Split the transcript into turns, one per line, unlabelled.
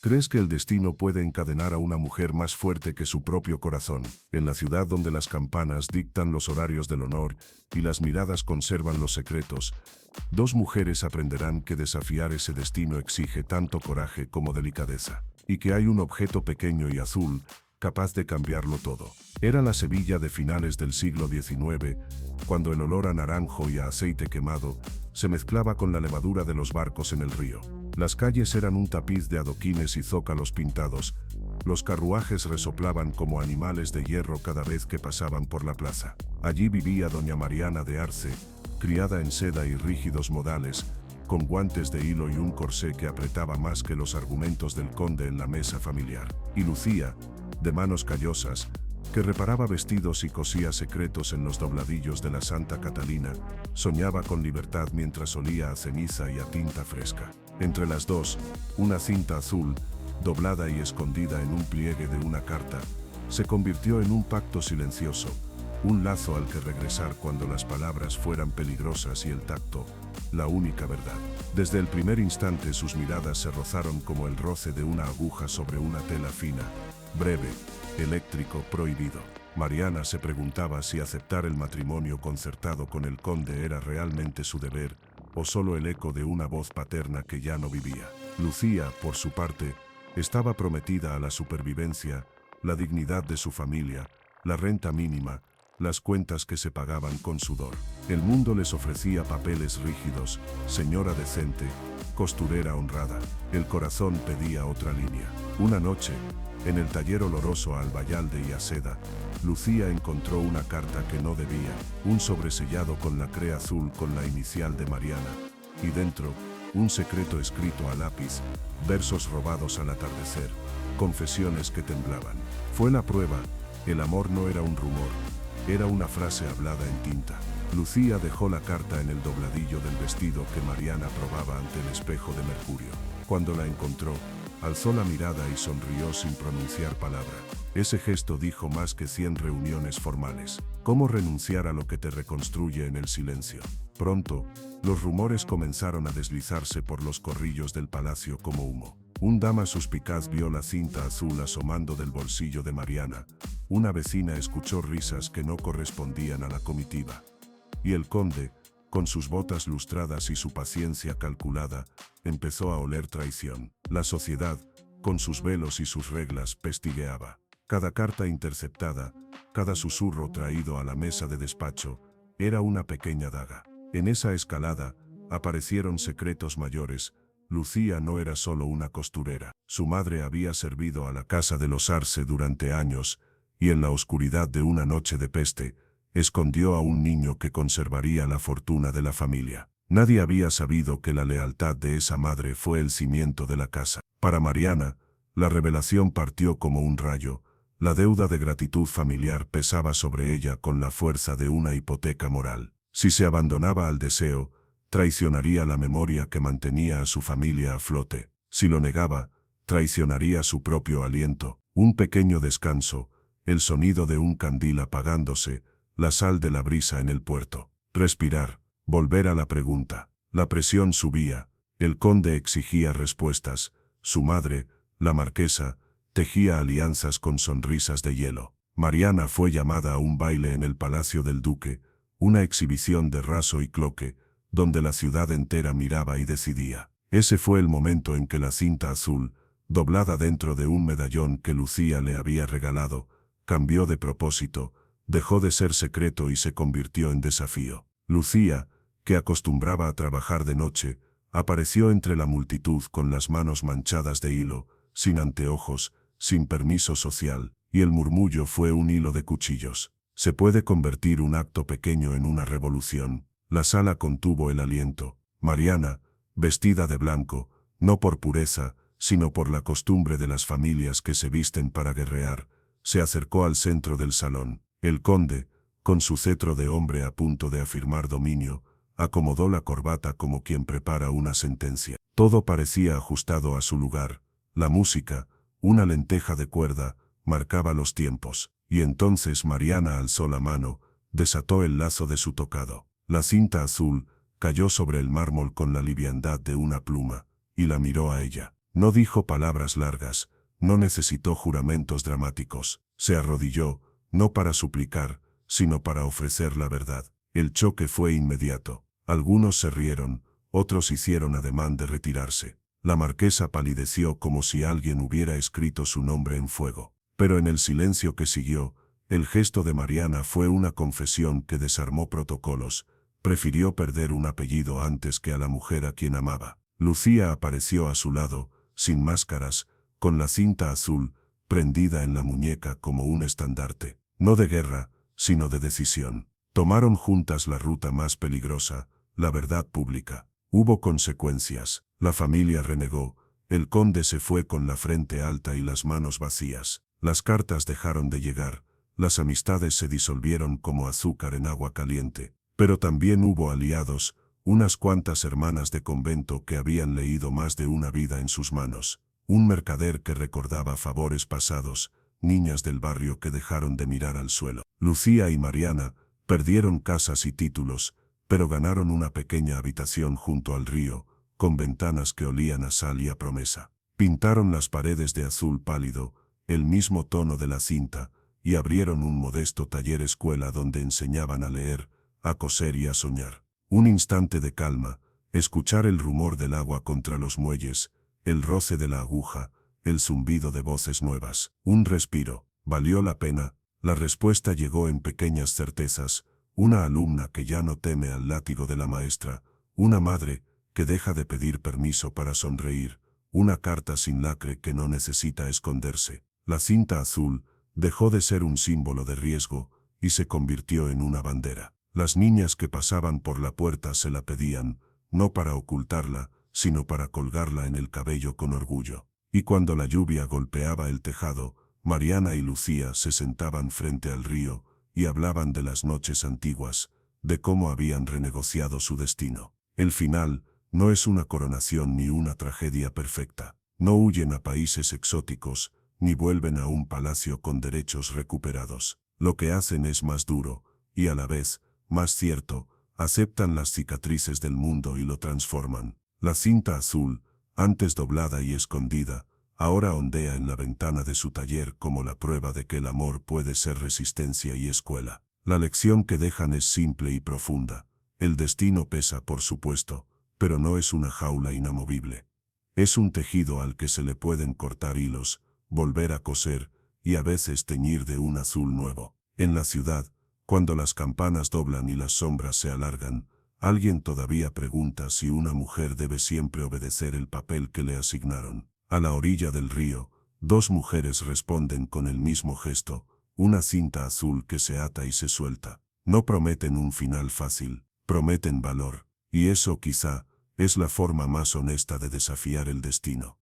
¿Crees que el destino puede encadenar a una mujer más fuerte que su propio corazón? En la ciudad donde las campanas dictan los horarios del honor y las miradas conservan los secretos, dos mujeres aprenderán que desafiar ese destino exige tanto coraje como delicadeza, y que hay un objeto pequeño y azul capaz de cambiarlo todo. Era la Sevilla de finales del siglo XIX, cuando el olor a naranjo y a aceite quemado se mezclaba con la levadura de los barcos en el río. Las calles eran un tapiz de adoquines y zócalos pintados. Los carruajes resoplaban como animales de hierro cada vez que pasaban por la plaza. Allí vivía doña Mariana de Arce, criada en seda y rígidos modales, con guantes de hilo y un corsé que apretaba más que los argumentos del conde en la mesa familiar. Y Lucía, de manos callosas, que reparaba vestidos y cosía secretos en los dobladillos de la Santa Catalina, soñaba con libertad mientras olía a ceniza y a tinta fresca. Entre las dos, una cinta azul, doblada y escondida en un pliegue de una carta, se convirtió en un pacto silencioso, un lazo al que regresar cuando las palabras fueran peligrosas y el tacto, la única verdad. Desde el primer instante sus miradas se rozaron como el roce de una aguja sobre una tela fina, breve, eléctrico, prohibido. Mariana se preguntaba si aceptar el matrimonio concertado con el conde era realmente su deber, o solo el eco de una voz paterna que ya no vivía. Lucía, por su parte, estaba prometida a la supervivencia, la dignidad de su familia, la renta mínima, las cuentas que se pagaban con sudor. El mundo les ofrecía papeles rígidos, señora decente, costurera honrada. El corazón pedía otra línea. Una noche, en el taller oloroso a albayalde y a seda, Lucía encontró una carta que no debía, un sobresellado con la cree azul con la inicial de Mariana, y dentro, un secreto escrito a lápiz, versos robados al atardecer, confesiones que temblaban. Fue la prueba, el amor no era un rumor, era una frase hablada en tinta. Lucía dejó la carta en el dobladillo del vestido que Mariana probaba ante el espejo de mercurio. Cuando la encontró, alzó la mirada y sonrió sin pronunciar palabra. Ese gesto dijo más que 100 reuniones formales. ¿Cómo renunciar a lo que te reconstruye en el silencio? Pronto, los rumores comenzaron a deslizarse por los corrillos del palacio como humo. Un dama suspicaz vio la cinta azul asomando del bolsillo de Mariana. Una vecina escuchó risas que no correspondían a la comitiva. Y el conde, con sus botas lustradas y su paciencia calculada, empezó a oler traición. La sociedad, con sus velos y sus reglas, pestigueaba. Cada carta interceptada, cada susurro traído a la mesa de despacho, era una pequeña daga. En esa escalada, aparecieron secretos mayores. Lucía no era solo una costurera. Su madre había servido a la casa de los Arce durante años, y en la oscuridad de una noche de peste, escondió a un niño que conservaría la fortuna de la familia. Nadie había sabido que la lealtad de esa madre fue el cimiento de la casa. Para Mariana, la revelación partió como un rayo. La deuda de gratitud familiar pesaba sobre ella con la fuerza de una hipoteca moral. Si se abandonaba al deseo, traicionaría la memoria que mantenía a su familia a flote. Si lo negaba, traicionaría su propio aliento. Un pequeño descanso, el sonido de un candil apagándose, la sal de la brisa en el puerto. Respirar, volver a la pregunta. La presión subía, el conde exigía respuestas, su madre, la marquesa, tejía alianzas con sonrisas de hielo. Mariana fue llamada a un baile en el palacio del duque, una exhibición de raso y cloque, donde la ciudad entera miraba y decidía. Ese fue el momento en que la cinta azul, doblada dentro de un medallón que Lucía le había regalado, cambió de propósito, dejó de ser secreto y se convirtió en desafío. Lucía, que acostumbraba a trabajar de noche, apareció entre la multitud con las manos manchadas de hilo, sin anteojos, sin permiso social, y el murmullo fue un hilo de cuchillos. ¿Se puede convertir un acto pequeño en una revolución? La sala contuvo el aliento. Mariana, vestida de blanco, no por pureza, sino por la costumbre de las familias que se visten para guerrear, se acercó al centro del salón. El conde, con su cetro de hombre a punto de afirmar dominio, acomodó la corbata como quien prepara una sentencia. Todo parecía ajustado a su lugar. La música, una lenteja de cuerda, marcaba los tiempos, y entonces Mariana alzó la mano, desató el lazo de su tocado. La cinta azul cayó sobre el mármol con la liviandad de una pluma, y la miró a ella. No dijo palabras largas, no necesitó juramentos dramáticos. Se arrodilló, no para suplicar, sino para ofrecer la verdad. El choque fue inmediato. Algunos se rieron, otros hicieron ademán de retirarse. La marquesa palideció como si alguien hubiera escrito su nombre en fuego. Pero en el silencio que siguió, el gesto de Mariana fue una confesión que desarmó protocolos. Prefirió perder un apellido antes que a la mujer a quien amaba. Lucía apareció a su lado, sin máscaras, con la cinta azul, prendida en la muñeca como un estandarte, no de guerra, sino de decisión. Tomaron juntas la ruta más peligrosa, la verdad pública. Hubo consecuencias, la familia renegó, el conde se fue con la frente alta y las manos vacías, las cartas dejaron de llegar, las amistades se disolvieron como azúcar en agua caliente, pero también hubo aliados, unas cuantas hermanas de convento que habían leído más de una vida en sus manos, un mercader que recordaba favores pasados, niñas del barrio que dejaron de mirar al suelo. Lucía y Mariana perdieron casas y títulos, pero ganaron una pequeña habitación junto al río, con ventanas que olían a sal y a promesa. Pintaron las paredes de azul pálido, el mismo tono de la cinta, y abrieron un modesto taller escuela donde enseñaban a leer, a coser y a soñar. Un instante de calma, escuchar el rumor del agua contra los muelles, el roce de la aguja, el zumbido de voces nuevas. Un respiro. ¿Valió la pena? La respuesta llegó en pequeñas certezas. Una alumna que ya no teme al látigo de la maestra, una madre que deja de pedir permiso para sonreír, una carta sin lacre que no necesita esconderse. La cinta azul dejó de ser un símbolo de riesgo y se convirtió en una bandera. Las niñas que pasaban por la puerta se la pedían, no para ocultarla, sino para colgarla en el cabello con orgullo. Y cuando la lluvia golpeaba el tejado, Mariana y Lucía se sentaban frente al río y hablaban de las noches antiguas, de cómo habían renegociado su destino. El final no es una coronación ni una tragedia perfecta. No huyen a países exóticos, ni vuelven a un palacio con derechos recuperados. Lo que hacen es más duro, y a la vez, más cierto, aceptan las cicatrices del mundo y lo transforman. La cinta azul, antes doblada y escondida, ahora ondea en la ventana de su taller como la prueba de que el amor puede ser resistencia y escuela. La lección que dejan es simple y profunda. El destino pesa, por supuesto, pero no es una jaula inamovible. Es un tejido al que se le pueden cortar hilos, volver a coser, y a veces teñir de un azul nuevo. En la ciudad, cuando las campanas doblan y las sombras se alargan, alguien todavía pregunta si una mujer debe siempre obedecer el papel que le asignaron. A la orilla del río, dos mujeres responden con el mismo gesto, una cinta azul que se ata y se suelta. No prometen un final fácil, prometen valor, y eso quizá es la forma más honesta de desafiar el destino.